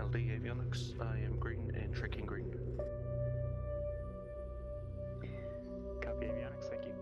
LD avionics, I am green and tracking green. Copy avionics, thank you.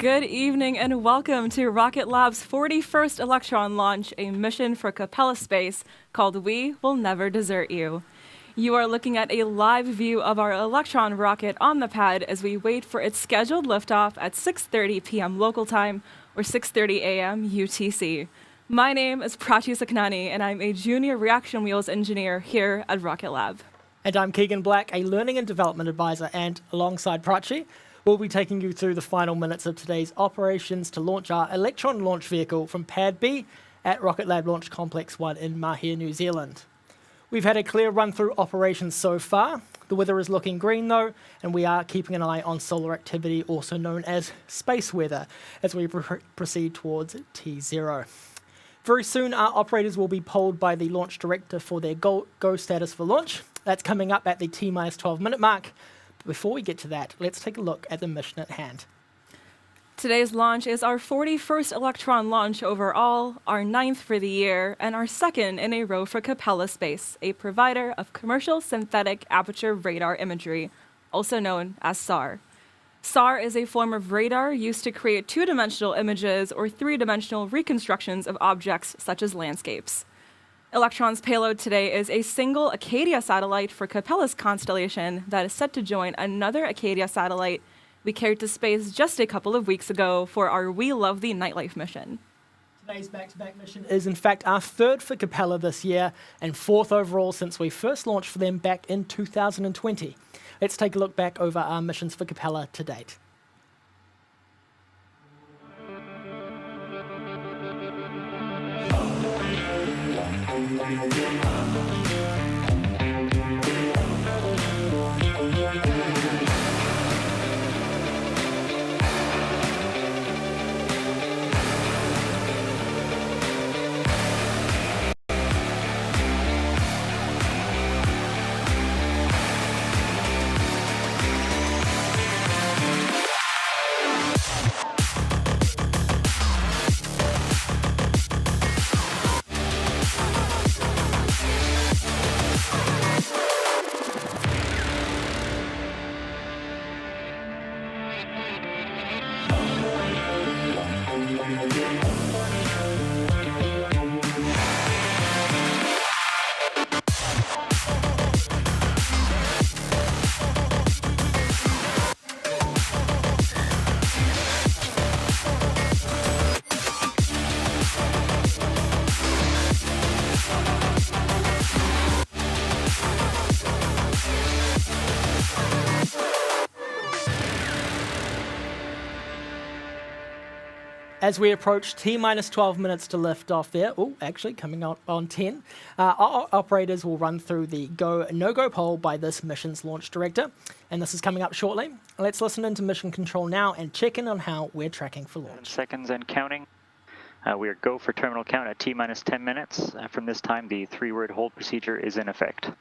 Good evening and welcome to Rocket Lab's 41st Electron launch, a mission for Capella Space called We Will Never Desert You. You are looking at a live view of our Electron rocket on the pad as we wait for its scheduled liftoff at 6:30 p.m. local time or 6:30 a.m. UTC. My name is Prachi Saknani and I'm a junior reaction wheels engineer here at Rocket Lab. And I'm Keegan Black, a learning and development advisor, and alongside Prachi, we'll be taking you through the final minutes of today's operations to launch our Electron launch vehicle from Pad B at Rocket Lab Launch Complex 1 in Mahia, New Zealand. We've had a clear run through operations so far. The weather is looking green though, and we are keeping an eye on solar activity, also known as space weather, as we proceed towards T0. Very soon, our operators will be polled by the launch director for their go status for launch. That's coming up at the T-minus 12 minute mark. But before we get to that, let's take a look at the mission at hand. Today's launch is our 41st Electron launch overall, our 9th for the year, and our 2nd in a row for Capella Space, a provider of commercial synthetic aperture radar imagery, also known as SAR. SAR is a form of radar used to create two-dimensional images or three-dimensional reconstructions of objects such as landscapes. Electron's payload today is a single Acadia satellite for Capella's constellation that is set to join another Acadia satellite we carried to space just a couple of weeks ago for our We Love the Nightlife mission. Today's back-to-back mission is in fact our 3rd for Capella this year and 4th overall since we first launched for them back in 2020. Let's take a look back over our missions for Capella to date. As we approach T-minus 12 minutes to lift off there, actually coming out on 10, our operators will run through the go, no-go poll by this mission's launch director, and this is coming up shortly. Let's listen into mission control now and check in on how we're tracking for launch. 7 seconds and counting. We are go for terminal count at T-minus 10 minutes. From this time, the 3-word hold procedure is in effect.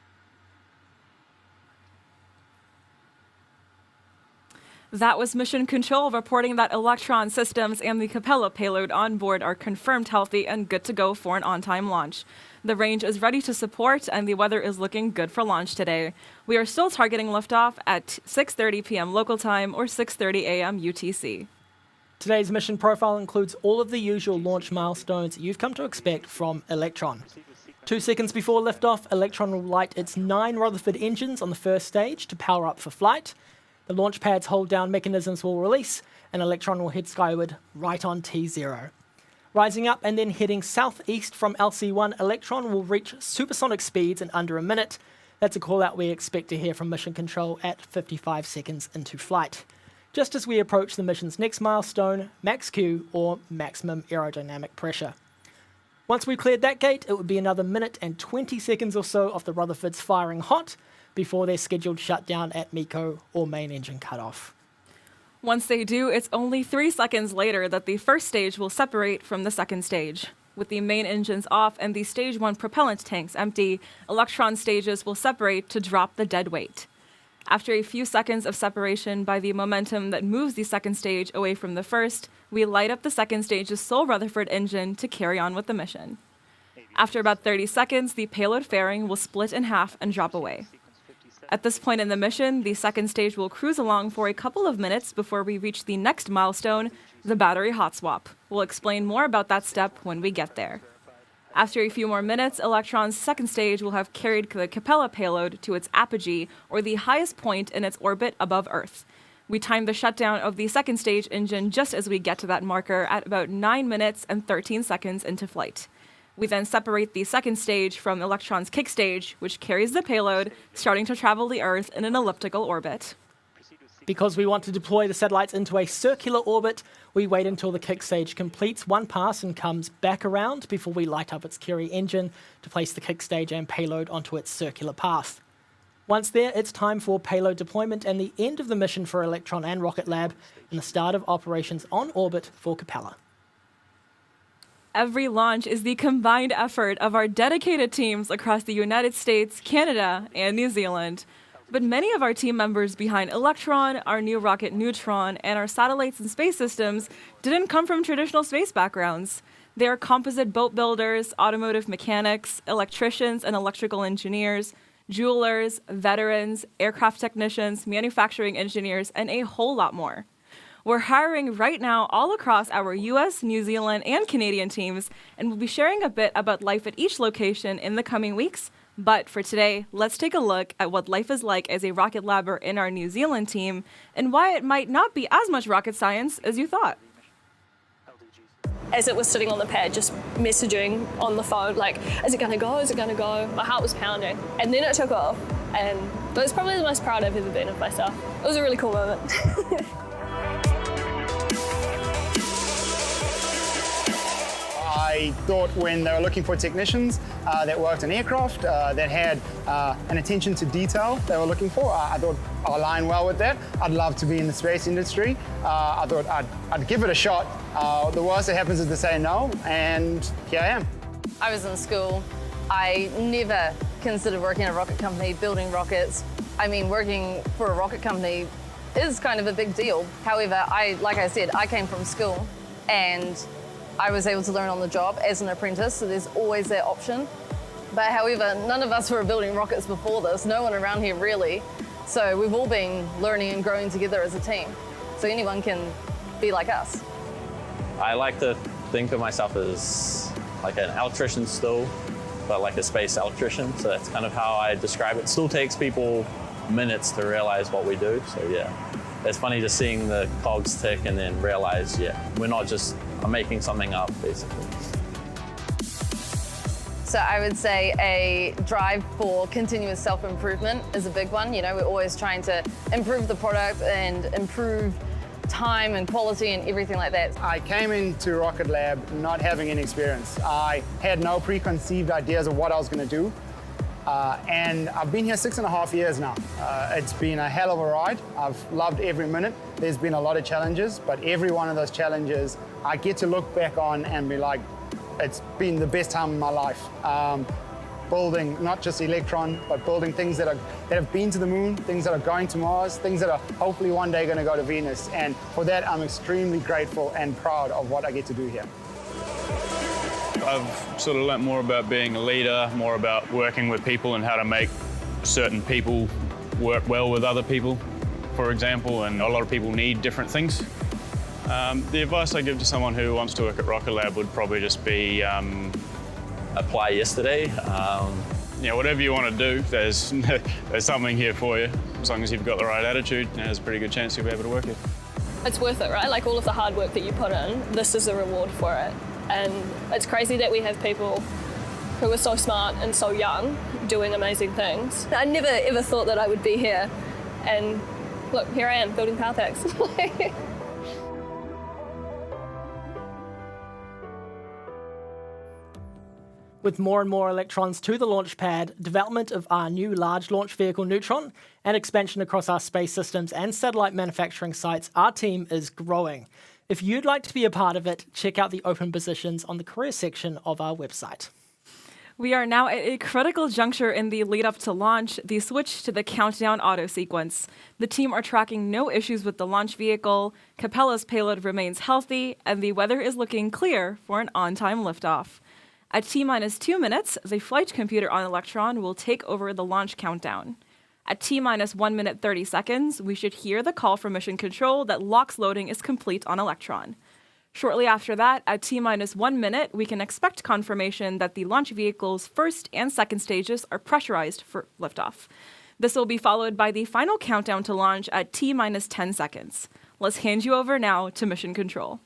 That was Mission Control reporting that Electron systems and the Capella payload on board are confirmed healthy and good to go for an on-time launch. The range is ready to support and the weather is looking good for launch today. We are still targeting liftoff at 6:30 p.m. local time or 6:30 a.m. UTC. Today's mission profile includes all of the usual launch milestones you've come to expect from Electron. 2 seconds before liftoff, Electron will light its 9 Rutherford engines on the first stage to power up for flight. The launch pad's hold-down mechanisms will release, and Electron will head skyward right on T0. Rising up and then heading southeast from LC1, Electron will reach supersonic speeds in under a minute. That's a call-out we expect to hear from Mission Control at 55 seconds into flight. Just as we approach the mission's next milestone, Max Q, or maximum aerodynamic pressure. Once we've cleared that gate, it would be another minute and 20 seconds or so of the Rutherfords firing hot, before their scheduled shutdown at MECO or main engine cutoff. Once they do, it's only 3 seconds later that the first stage will separate from the second stage. With the main engines off and the stage 1 propellant tanks empty, Electron stages will separate to drop the dead weight. After a few seconds of separation by the momentum that moves the second stage away from the first, we light up the second stage's sole Rutherford engine to carry on with the mission. After about 30 seconds, the payload fairing will split in half and drop away. At this point in the mission, the second stage will cruise along for a couple of minutes before we reach the next milestone, the battery hot swap. We'll explain more about that step when we get there. After a few more minutes, Electron's second stage will have carried the Capella payload to its apogee, or the highest point in its orbit above Earth. We time the shutdown of the second stage engine just as we get to that marker at about 9 minutes and 13 seconds into flight. We then separate the second stage from Electron's kick stage, which carries the payload, starting to travel the Earth in an elliptical orbit. Because we want to deploy the satellites into a circular orbit, we wait until the kick stage completes one pass and comes back around before we light up its carry engine to place the kick stage and payload onto its circular path. Once there, it's time for payload deployment and the end of the mission for Electron and Rocket Lab and the start of operations on orbit for Capella. Every launch is the combined effort of our dedicated teams across the United States, Canada, and New Zealand. But many of our team members behind Electron, our new rocket Neutron, and our satellites and space systems didn't come from traditional space backgrounds. They are composite boat builders, automotive mechanics, electricians and electrical engineers, jewelers, veterans, aircraft technicians, manufacturing engineers, and a whole lot more. We're hiring right now all across our US, New Zealand, and Canadian teams, and we'll be sharing a bit about life at each location in the coming weeks. But for today, let's take a look at what life is like as a rocket labber in our New Zealand team and why it might not be as much rocket science as you thought. As it was sitting on the pad, just messaging on the phone, like, is it gonna go, is it gonna go? My heart was pounding. And then it took off, and that was probably the most proud I've ever been of myself. It was a really cool moment. I thought when they were looking for technicians that worked in aircraft, that had an attention to detail they were looking for, I thought I align well with that. I'd love to be in the space industry. I thought I'd give it a shot. The worst that happens is to say no, and here I am. I was in school. I never considered working in a rocket company, building rockets. I mean, working for a rocket company is kind of a big deal. However, like I said, I came from school and I was able to learn on the job as an apprentice, so there's always that option. But however, none of us were building rockets before this, no one around here really. So we've all been learning and growing together as a team. So anyone can be like us. I like to think of myself as like an electrician still, but like a space electrician. So that's kind of how I describe it. It still takes people minutes to realize what we do, so yeah. It's funny just seeing the cogs tick and then realize, yeah, we're not just making something up, basically. So I would say a drive for continuous self-improvement is a big one. You know, we're always trying to improve the product and improve time and quality and everything like that. I came into Rocket Lab not having any experience. I had no preconceived ideas of what I was going to do. And I've been here 6.5 years now. It's been a hell of a ride. I've loved every minute. There's been a lot of challenges, but every one of those challenges I get to look back on and be like, it's been the best time of my life. Building not just Electron, but building things that have been to the moon, things that are going to Mars, things that are hopefully one day going to go to Venus. And for that, I'm extremely grateful and proud of what I get to do here. I've sort of learnt more about being a leader, more about working with people and how to make certain people work well with other people, for example, and a lot of people need different things. The advice I give to someone who wants to work at Rocket Lab would probably just be Apply yesterday. whatever you want to do, there's something here for you. As long as you've got the right attitude, there's a pretty good chance you'll be able to work it. It's worth it, right? Like all of the hard work that you put in, this is a reward for it. And it's crazy that we have people who are so smart and so young doing amazing things. I never ever thought that I would be here. And look, here I am building power packs. With more and more Electrons to the launch pad, development of our new large launch vehicle Neutron, and expansion across our space systems and satellite manufacturing sites, our team is growing. If you'd like to be a part of it, check out the open positions on the career section of our website. We are now at a critical juncture in the lead up to launch, the switch to the countdown auto sequence. The team are tracking no issues with the launch vehicle, Capella's payload remains healthy, and the weather is looking clear for an on-time liftoff. At T-minus 2 minutes, the flight computer on Electron will take over the launch countdown. At T-minus 1 minute 30 seconds, we should hear the call from Mission Control that LOX loading is complete on Electron. Shortly after that, at T-minus 1 minute, we can expect confirmation that the launch vehicle's first and second stages are pressurized for liftoff. This will be followed by the final countdown to launch at T-minus 10 seconds. Let's hand you over now to Mission Control.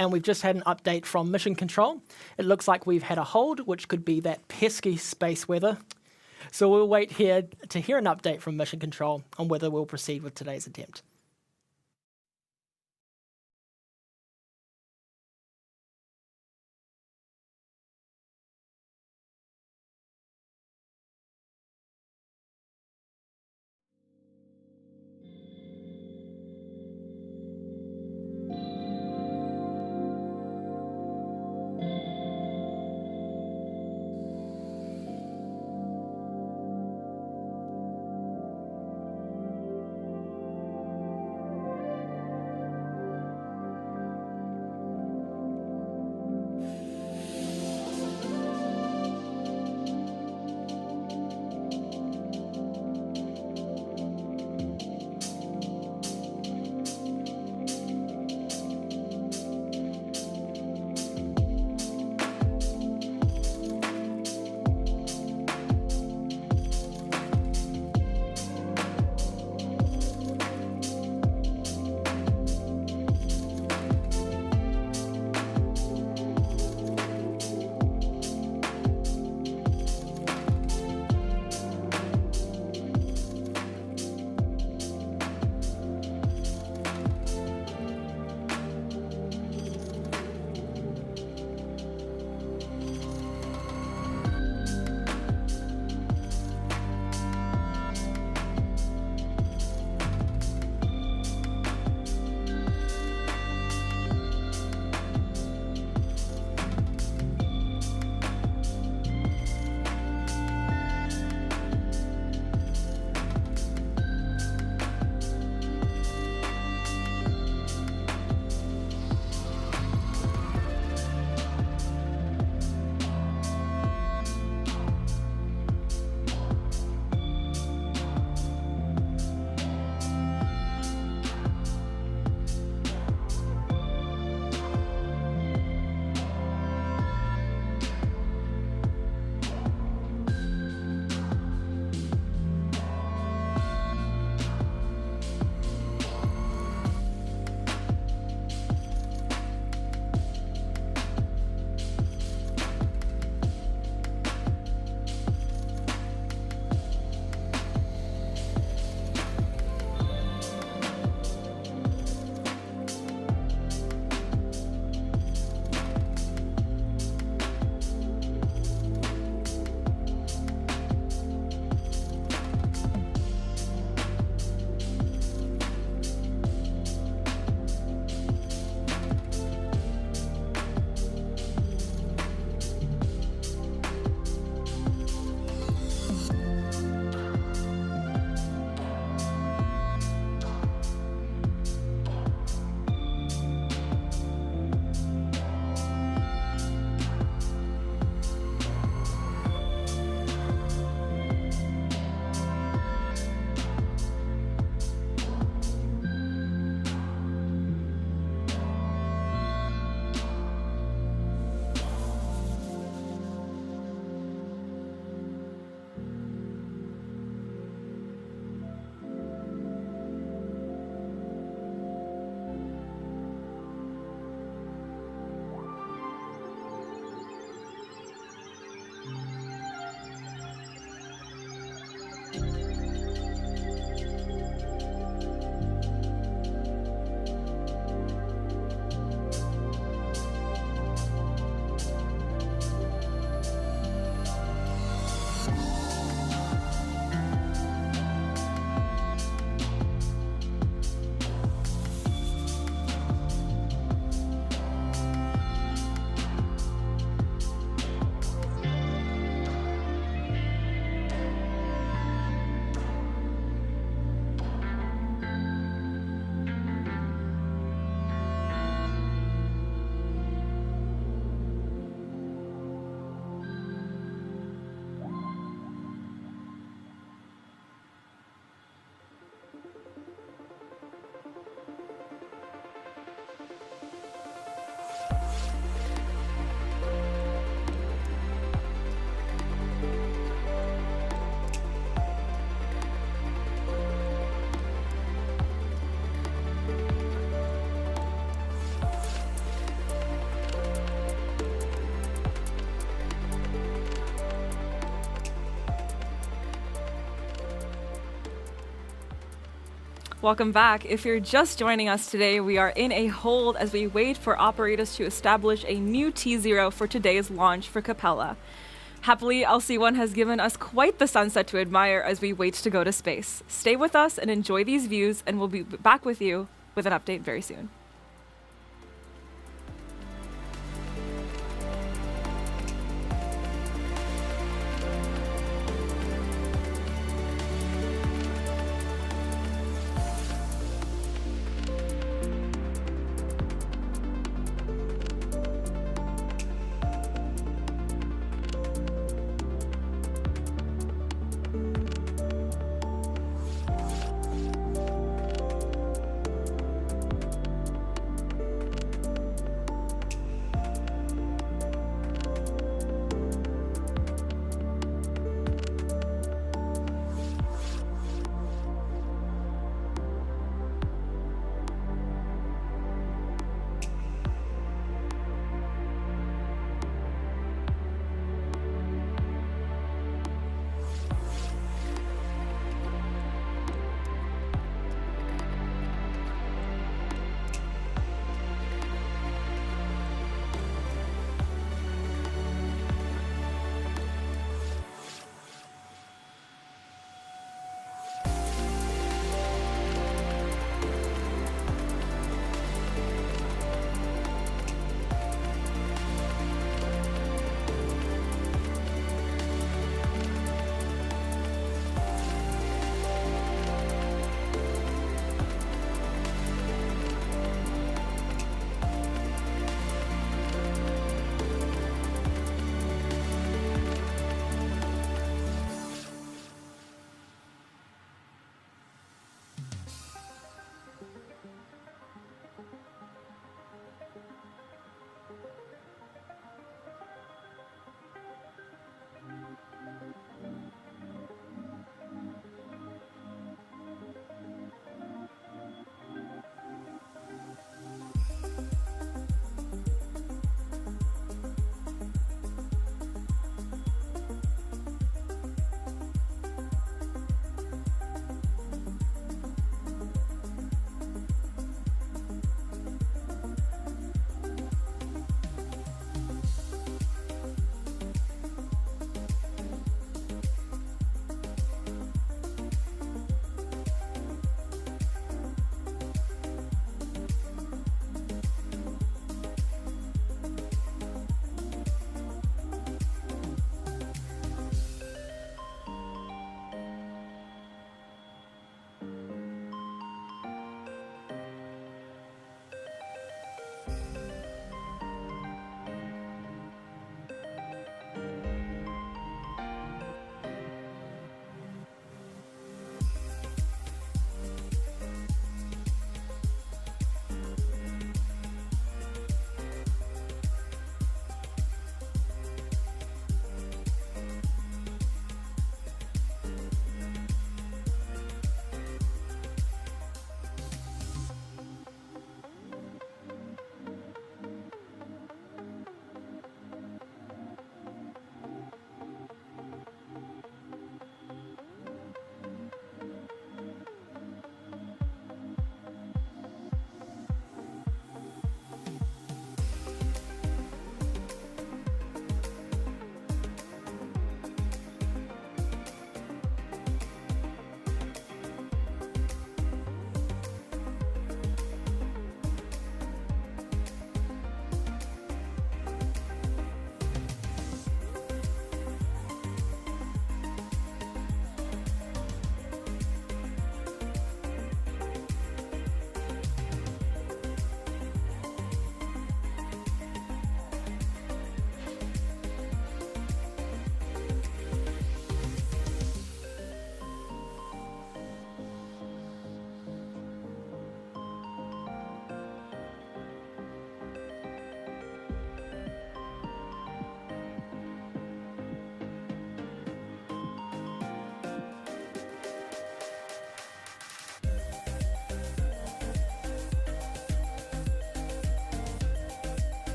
And we've just had an update from Mission Control. It looks like we've had a hold, which could be that pesky space weather. So we'll wait here to hear an update from Mission Control on whether we'll proceed with today's attempt. Welcome back. If you're just joining us today, we are in a hold as we wait for operators to establish a new T0 for today's launch for Capella. Happily, LC1 has given us quite the sunset to admire as we wait to go to space. Stay with us and enjoy these views, and we'll be back with you with an update very soon.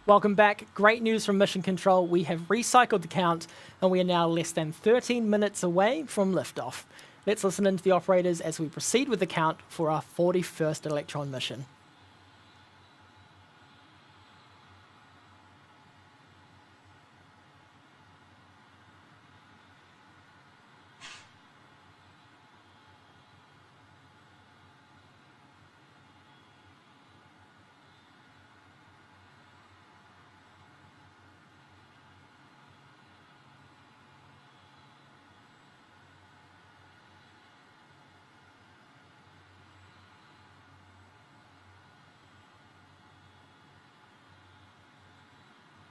Welcome back. Great news from Mission Control. We have recycled the count, and we are now less than 13 minutes away from liftoff. Let's listen in to the operators as we proceed with the count for our 41st Electron mission.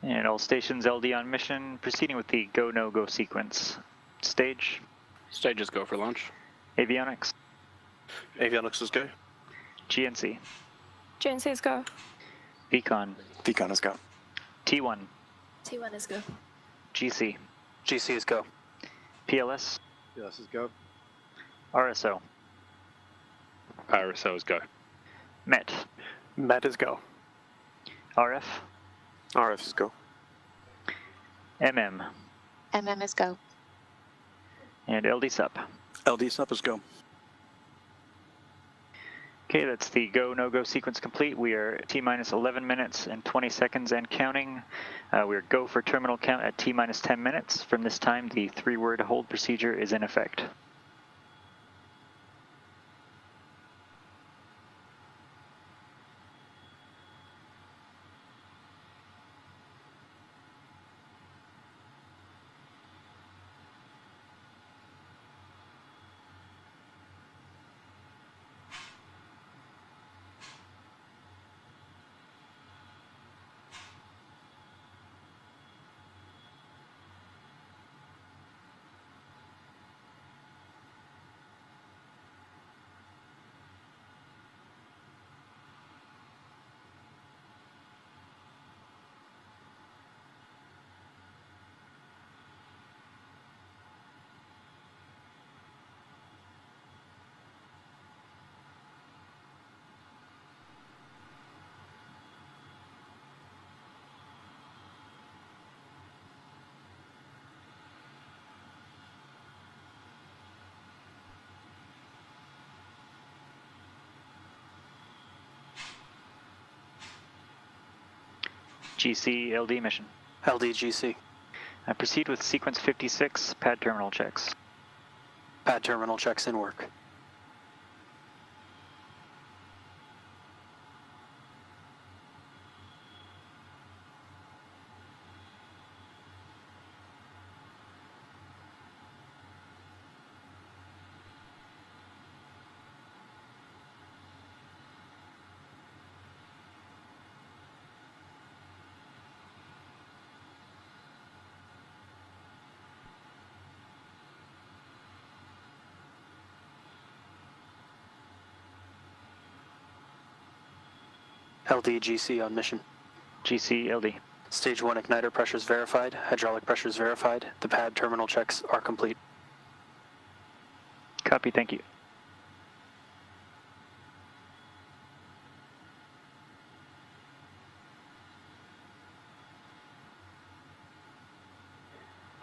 And all stations LD on mission, proceeding with the go, no, go sequence. Stage. Stages go for launch. Avionics. Avionics is go. GNC. GNC's go. Vcon. Vcon is go. T1. T1 is go. GC. GC is go. PLS. PLS is go. RSO. RSO is go. MET. MET is go. RF. RF is go. MM. MM is go. And LD sup. LD sup is go. Okay, that's the go, no go sequence complete. We are T-minus 11 minutes and 20 seconds and counting. We're go for terminal count at T-minus 10 minutes. From this time, the 3-word hold procedure is in effect. GC LD mission. LDGC. Proceed with sequence 56, pad terminal checks. Pad terminal checks in work. LDGC on mission. GC LD. Stage 1 igniter pressures verified, hydraulic pressures verified. The pad terminal checks are complete. Copy, thank you.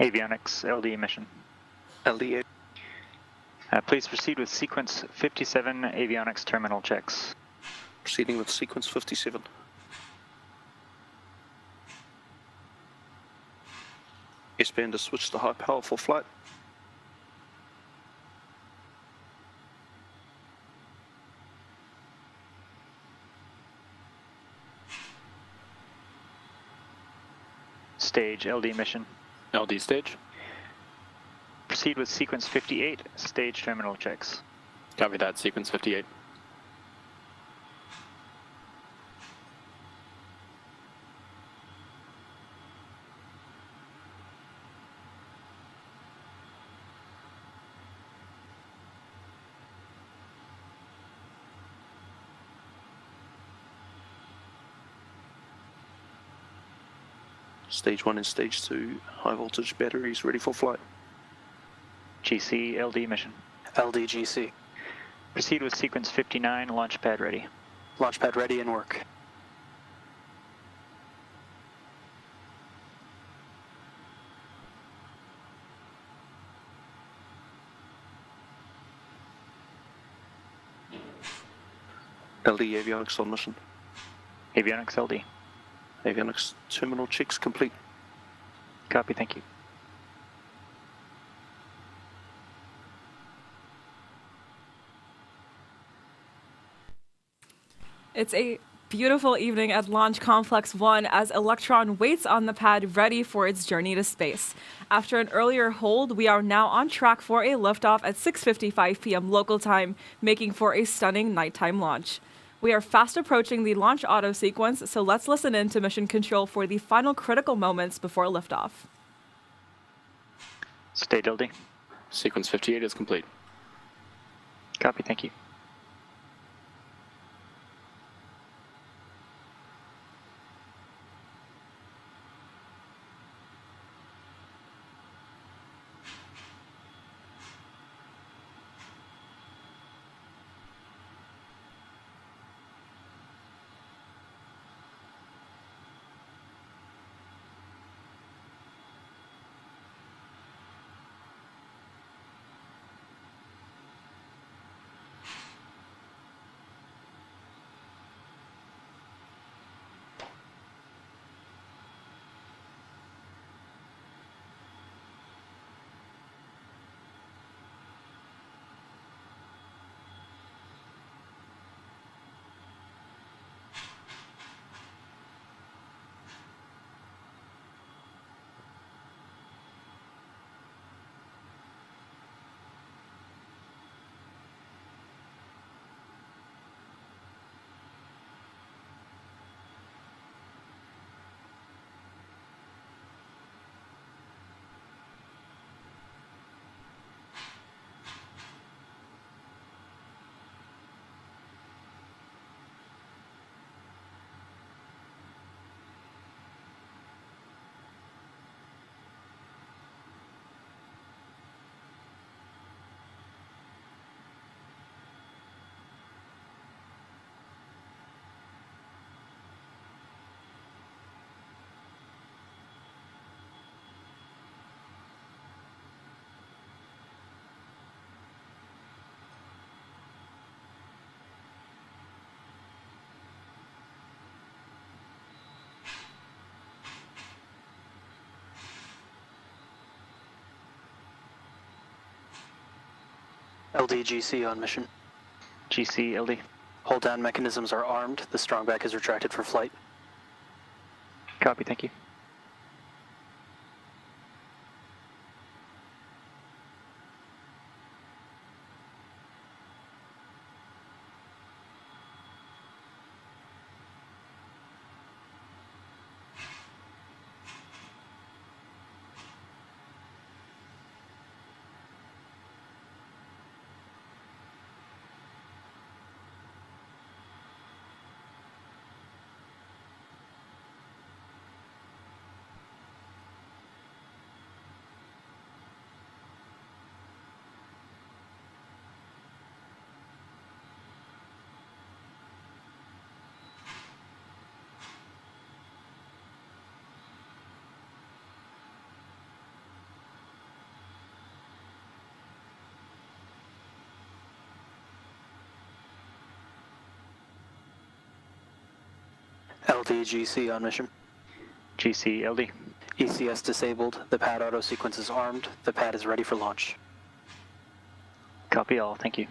Avionics LD mission. LD. Please proceed with sequence 57 avionics terminal checks. Proceeding with sequence 57. S-band is switched to high power for flight. Stage LD mission. LD stage. Proceed with sequence 58 stage terminal checks. Copy that, sequence 58. Stage 1 and Stage 2 high voltage batteries ready for flight. GC LD mission. LDGC. Proceed with sequence 59 launch pad ready. Launch pad ready in work. LD avionics on mission. Avionics LD. Avionics terminal checks complete. Copy, thank you. It's a beautiful evening at Launch Complex 1 as Electron waits on the pad ready for its journey to space. After an earlier hold, we are now on track for a liftoff at 6:55 p.m. local time, making for a stunning nighttime launch. We are fast approaching the launch auto sequence, so let's listen in to mission control for the final critical moments before liftoff. Stage LD. Sequence 58 is complete. Copy, thank you. LDGC on mission. GC LD. Hold down mechanisms are armed. The strongback is retracted for flight. Copy, thank you. LDGC on mission. GC LD. ECS disabled. The pad auto sequence is armed. The pad is ready for launch. Copy all, thank you.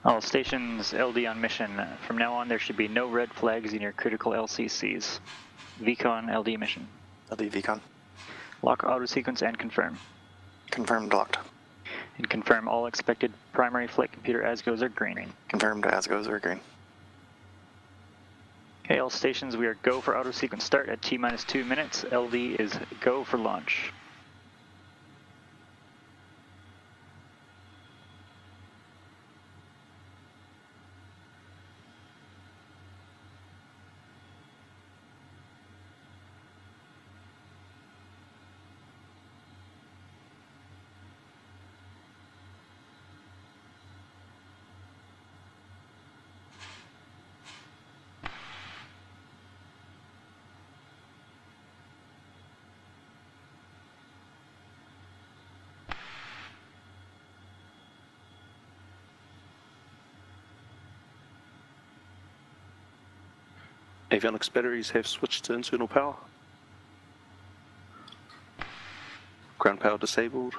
All stations LD on mission. From now on, there should be no red flags in your critical LCCs. VCON LD mission. LD VCON. Lock auto sequence and confirm. Confirmed locked. And confirm all expected primary flight computer ASGOs are green. Confirmed ASGOs are green. Okay, all stations, we are go for auto sequence start at T-minus 2 minutes. LD is go for launch. Avionics batteries have switched to internal power. Ground power disabled.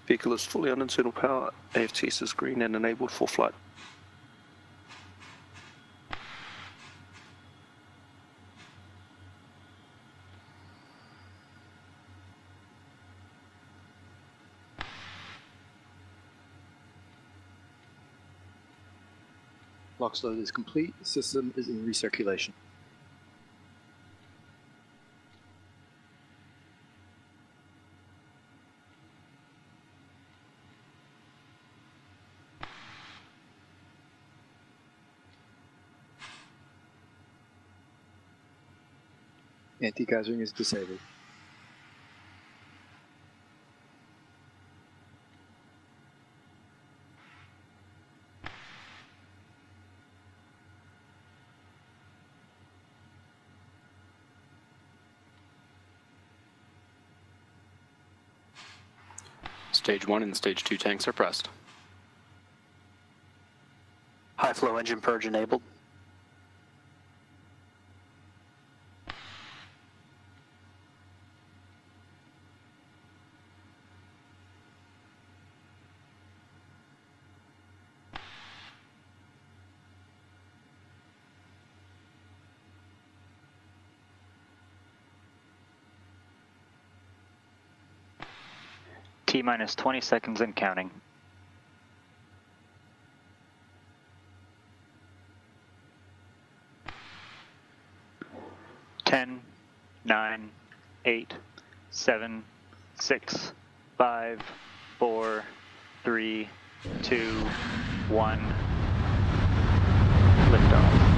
Vehicle is fully on internal power. AFTS is green and enabled for flight. Lock load is complete. The system is in recirculation. Anti-geysering is disabled. Stage 1 and Stage 2 tanks are pressed. High flow engine purge enabled. T-minus 20 seconds and counting. 10, 9, 8, 7, 6, 5, 4, 3, 2, 1. Liftoff.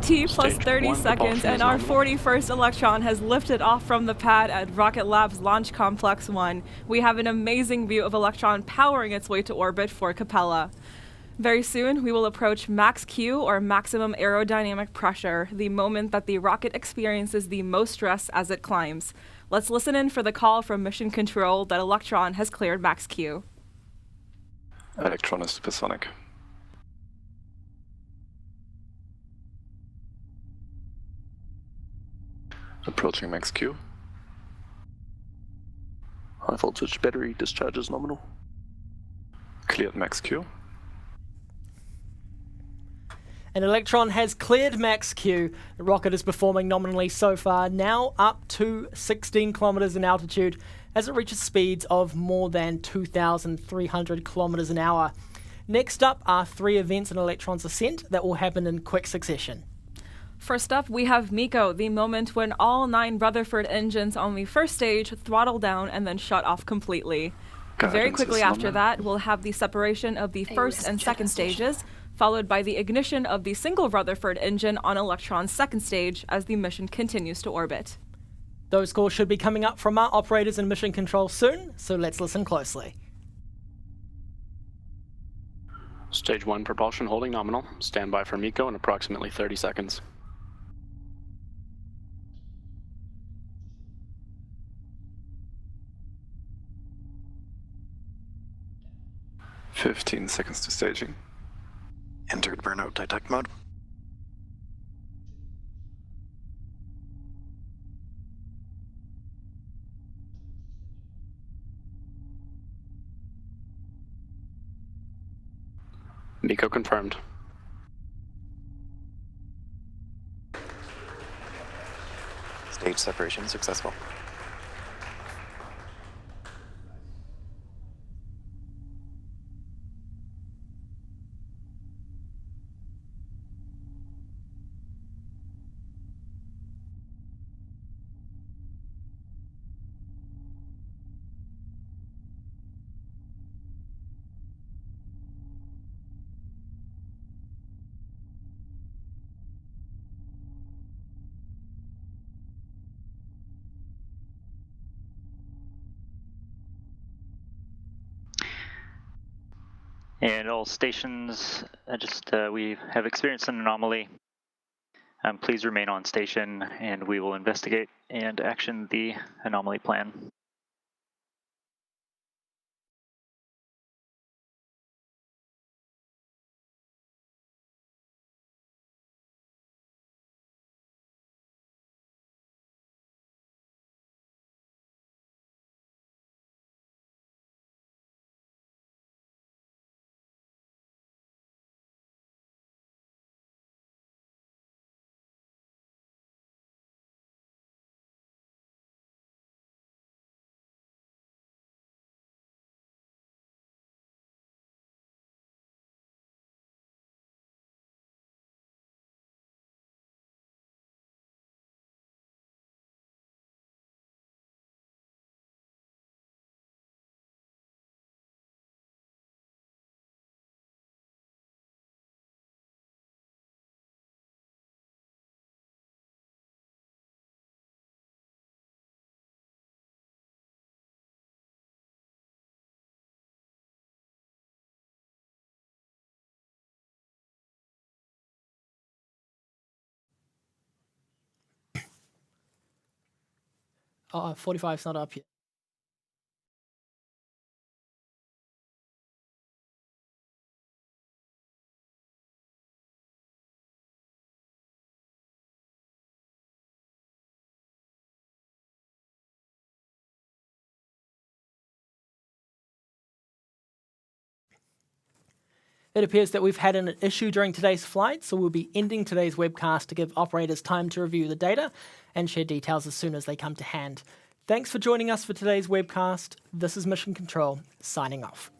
T plus 30 seconds, and our 41st Electron has lifted off from the pad at Rocket Lab's Launch Complex 1. We have an amazing view of Electron powering its way to orbit for Capella. Very soon, we will approach max Q, or maximum aerodynamic pressure, the moment that the rocket experiences the most stress as it climbs. Let's listen in for the call from Mission Control that Electron has cleared max Q. Electron is supersonic. Approaching max Q. High voltage battery discharge is nominal. Cleared max Q. An Electron has cleared max Q. The rocket is performing nominally so far, now up to 16 kilometers in altitude as it reaches speeds of more than 2,300 kilometers an hour. Next up are 3 events in Electron's ascent that will happen in quick succession. First up, we have MECO, the moment when all 9 Rutherford engines on the first stage throttle down and then shut off completely. Very quickly after that, we'll have the separation of the first and second stages, followed by the ignition of the single Rutherford engine on Electron's second stage as the mission continues to orbit. Those calls should be coming up from our operators in Mission Control soon, so let's listen closely. Stage 1 propulsion holding nominal. Stand by for MECO in approximately 30 seconds. "15 seconds to staging. Entered burnout detect mode. Miko confirmed. Stage separation successful. And all stations, we have experienced an anomaly. Please remain on station and we will investigate and action the anomaly plan. Oh, 45's not up yet. It appears that we've had an issue during today's flight, so we'll be ending today's webcast to give operators time to review the data and share details as soon as they come to hand. Thanks for joining us for today's webcast. This is Mission Control, signing off.